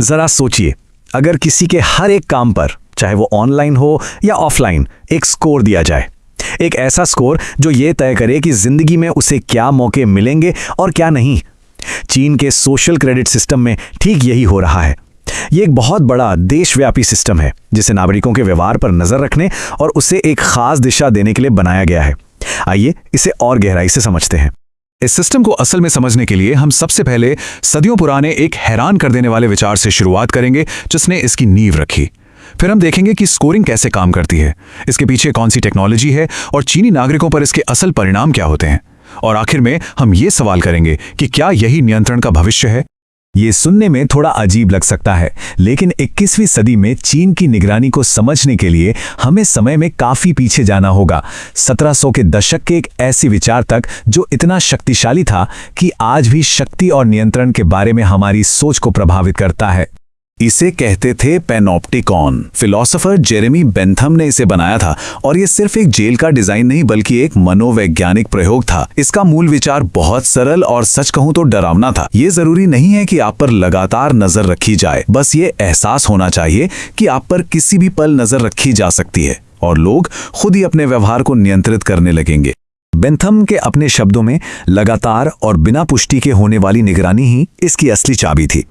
जरा सोचिए, अगर किसी के हर एक काम पर, चाहे वो ऑनलाइन हो या ऑफलाइन, एक स्कोर दिया जाए। एक ऐसा स्कोर जो ये तय करे कि जिंदगी में उसे क्या मौके मिलेंगे और क्या नहीं। चीन के सोशल क्रेडिट सिस्टम में ठीक यही हो रहा है। ये एक बहुत बड़ा देशव्यापी सिस्टम है जिसे नागरिकों के व्यवहार पर नजर रखने और उसे एक खास दिशा देने के लिए बनाया गया है। आइए इसे और गहराई से समझते हैं। इस सिस्टम को असल में समझने के लिए हम सबसे पहले सदियों पुराने एक हैरान कर देने वाले विचार से शुरुआत करेंगे जिसने इसकी नींव रखी। फिर हम देखेंगे कि स्कोरिंग कैसे काम करती है, इसके पीछे कौन सी टेक्नोलॉजी है और चीनी नागरिकों पर इसके असल परिणाम क्या होते हैं। और आखिर में हम ये सवाल करेंगे कि क्या यही नियंत्रण का भविष्य है। ये सुनने में थोड़ा अजीब लग सकता है, लेकिन 21वीं सदी में चीन की निगरानी को समझने के लिए हमें समय में काफी पीछे जाना होगा। 1700 के दशक के एक ऐसे विचार तक जो इतना शक्तिशाली था कि आज भी शक्ति और नियंत्रण के बारे में हमारी सोच को प्रभावित करता है। इसे कहते थे पैनोप्टिकॉन। फिलोसोफर जेरेमी बेंथम ने इसे बनाया था और ये सिर्फ एक जेल का डिजाइन नहीं बल्कि एक मनोवैज्ञानिक प्रयोग था। इसका मूल विचार बहुत सरल और सच कहूं तो डरावना था। ये जरूरी नहीं है कि आप पर लगातार नजर रखी जाए, बस ये एहसास होना चाहिए कि आप पर किसी भी पल नजर रखी जा सकती है और लोग खुद ही अपने व्यवहार को नियंत्रित करने लगेंगे। बेंथम के अपने शब्दों में लगातार और बिना पुष्टि के होने वाली निगरानी ही इसकी असली चाबी थी।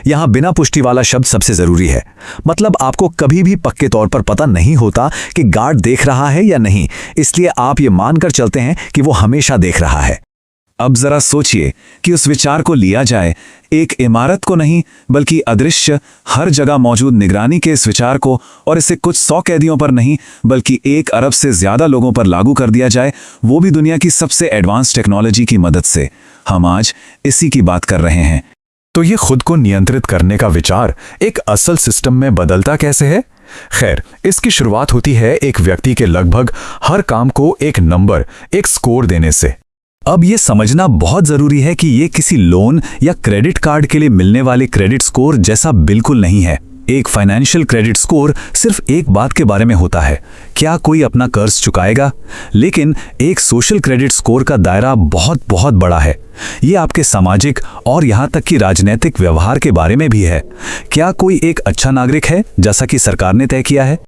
यहां बिना पुष्टि वाला शब्द सबसे जरूरी है। मतलब आपको कभी भी पक्के तौर पर पता नहीं होता कि गार्ड देख रहा है या नहीं, इसलिए आप ये मानकर चलते हैं कि वो हमेशा देख रहा है। अब जरा सोचिए कि उस विचार को लिया जाए, एक इमारत को नहीं बल्कि अदृश्य हर जगह मौजूद निगरानी के इस विचार को, और इसे कुछ 100 कैदियों पर नहीं बल्कि 1 अरब से ज्यादा लोगों पर लागू कर दिया जाए, वो भी दुनिया की सबसे एडवांस टेक्नोलॉजी की मदद से। हम आज इसी की बात कर रहे हैं। तो ये खुद को नियंत्रित करने का विचार एक असल सिस्टम में बदलता कैसे है? खैर, इसकी शुरुआत होती है एक व्यक्ति के लगभग हर काम को एक नंबर, एक स्कोर देने से। अब ये समझना बहुत जरूरी है कि ये किसी लोन या क्रेडिट कार्ड के लिए मिलने वाले क्रेडिट स्कोर जैसा बिल्कुल नहीं है। एक फाइनेंशियल क्रेडिट स्कोर सिर्फ एक बात के बारे में होता है, क्या कोई अपना कर्ज चुकाएगा। लेकिन एक सोशल क्रेडिट स्कोर का दायरा बहुत बहुत बड़ा है। ये आपके सामाजिक और यहाँ तक कि राजनीतिक व्यवहार के बारे में भी है। क्या कोई एक अच्छा नागरिक है जैसा कि सरकार ने तय किया है?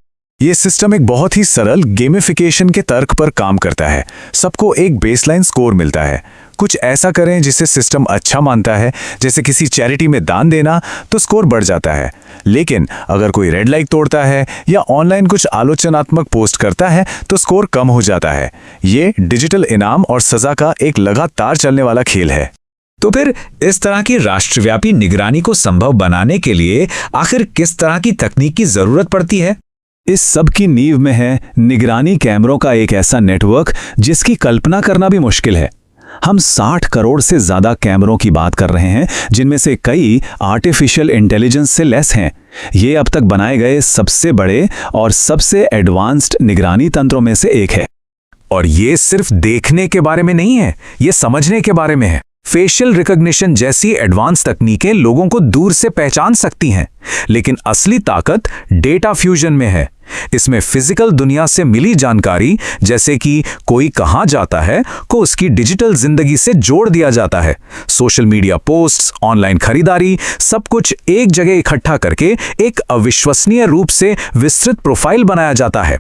ये सिस्टम एक बहुत ही सरल गेमिफिकेशन के तर्क पर काम करता है। सबको एक बेसलाइन स्कोर मिलता है। कुछ ऐसा करें जिसे सिस्टम अच्छा मानता है, जैसे किसी चैरिटी में दान देना, तो स्कोर बढ़ जाता है। लेकिन अगर कोई रेड लाइट तोड़ता है या ऑनलाइन कुछ आलोचनात्मक पोस्ट करता है तो स्कोर कम हो जाता है। ये डिजिटल इनाम और सजा का एक लगातार चलने वाला खेल है। तो फिर इस तरह की राष्ट्रव्यापी निगरानी को संभव बनाने के लिए आखिर किस तरह की तकनीक की जरूरत पड़ती है? इस सब की नींव में है निगरानी कैमरों का एक ऐसा नेटवर्क जिसकी कल्पना करना भी मुश्किल है। हम 60 करोड़ से ज्यादा कैमरों की बात कर रहे हैं, जिनमें से कई आर्टिफिशियल इंटेलिजेंस से लैस हैं। ये अब तक बनाए गए सबसे बड़े और सबसे एडवांस्ड निगरानी तंत्रों में से एक है। और ये सिर्फ देखने के बारे में नहीं है, ये समझने के बारे में है। फेशियल रिकॉग्निशन जैसी एडवांस तकनीकें लोगों को दूर से पहचान सकती हैं, लेकिन असली ताकत डेटा फ्यूजन में है। इसमें फिजिकल दुनिया से मिली जानकारी, जैसे कि कोई कहां जाता है, को उसकी डिजिटल जिंदगी से जोड़ दिया जाता है। सोशल मीडिया पोस्ट्स, ऑनलाइन खरीदारी, सब कुछ एक जगह इकट्ठा करके एक अविश्वसनीय रूप से विस्तृत प्रोफाइल बनाया जाता है।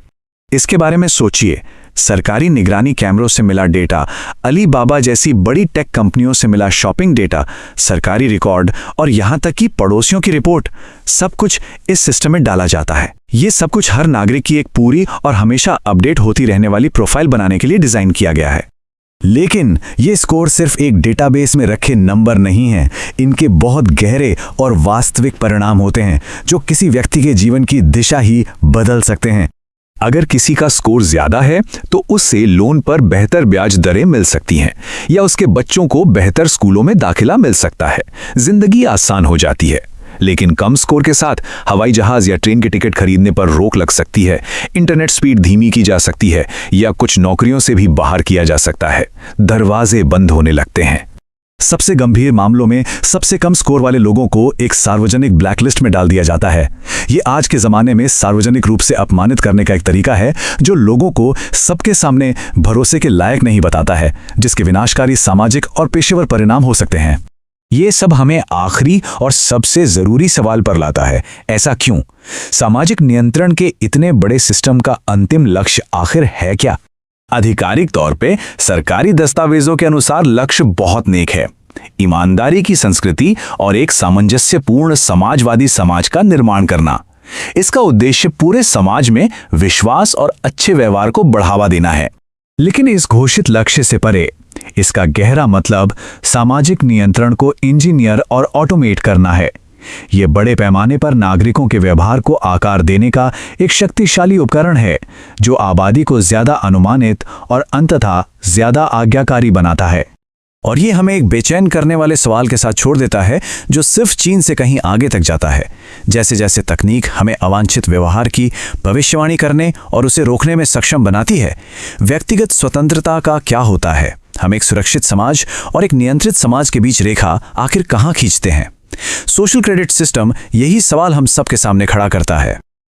इसके बारे में सोचिए, सरकारी निगरानी कैमरों से मिला डेटा, अलीबाबा जैसी बड़ी टेक कंपनियों से मिला शॉपिंग डेटा, सरकारी रिकॉर्ड और यहां तक कि पड़ोसियों की रिपोर्ट, सब कुछ इस सिस्टम में डाला जाता है। ये सब कुछ हर नागरिक की एक पूरी और हमेशा अपडेट होती रहने वाली प्रोफाइल बनाने के लिए डिजाइन किया गया है। लेकिन ये स्कोर सिर्फ एक डेटाबेस में रखे नंबर नहीं हैं। इनके बहुत गहरे और वास्तविक परिणाम होते हैं जो किसी व्यक्ति के जीवन की दिशा ही बदल सकते हैं। अगर किसी का स्कोर ज्यादा है तो उससे लोन पर बेहतर ब्याज दरें मिल सकती हैं, या उसके बच्चों को बेहतर स्कूलों में दाखिला मिल सकता है। जिंदगी आसान हो जाती है। लेकिन कम स्कोर के साथ हवाई जहाज या ट्रेन के टिकट खरीदने पर रोक लग सकती है, इंटरनेट स्पीड धीमी की जा सकती है, या कुछ नौकरियों से भी बाहर किया जा सकता है। दरवाजे बंद होने लगते हैं। सबसे गंभीर मामलों में सबसे कम स्कोर वाले लोगों को एक सार्वजनिक ब्लैकलिस्ट में डाल दिया जाता है। ये आज के ज़माने में सार्वजनिक रूप से अपमानित करने का एक तरीका है जो लोगों को सबके सामने भरोसे के लायक नहीं बताता है, जिसके विनाशकारी सामाजिक और पेशेवर परिणाम हो सकते हैं। ये सब हमें आखिरी और सबसे जरूरी सवाल पर लाता है, ऐसा क्यों? सामाजिक नियंत्रण के इतने बड़े सिस्टम का अंतिम लक्ष्य आखिर है क्या? आधिकारिक तौर पे सरकारी दस्तावेजों के अनुसार लक्ष्य बहुत नेक है। ईमानदारी की संस्कृति और एक सामंजस्यपूर्ण समाजवादी समाज का निर्माण करना। इसका उद्देश्य पूरे समाज में विश्वास और अच्छे व्यवहार को बढ़ावा देना है। लेकिन इस घोषित लक्ष्य से परे इसका गहरा मतलब सामाजिक नियंत्रण को इंजीनियर और ऑटोमेट करना है। ये बड़े पैमाने पर नागरिकों के व्यवहार को आकार देने का एक शक्तिशाली उपकरण है जो आबादी को ज्यादा अनुमानित और अंततः ज्यादा आज्ञाकारी बनाता है। और ये हमें एक बेचैन करने वाले सवाल के साथ छोड़ देता है जो सिर्फ चीन से कहीं आगे तक जाता है। जैसे जैसे तकनीक हमें अवांछित व्यवहार की भविष्यवाणी करने और उसे रोकने में सक्षम बनाती है, व्यक्तिगत स्वतंत्रता का क्या होता है? हम एक सुरक्षित समाज और एक नियंत्रित समाज के बीच रेखा आखिर कहाँ खींचते हैं? सोशल क्रेडिट सिस्टम यही सवाल हम सबके सामने खड़ा करता है।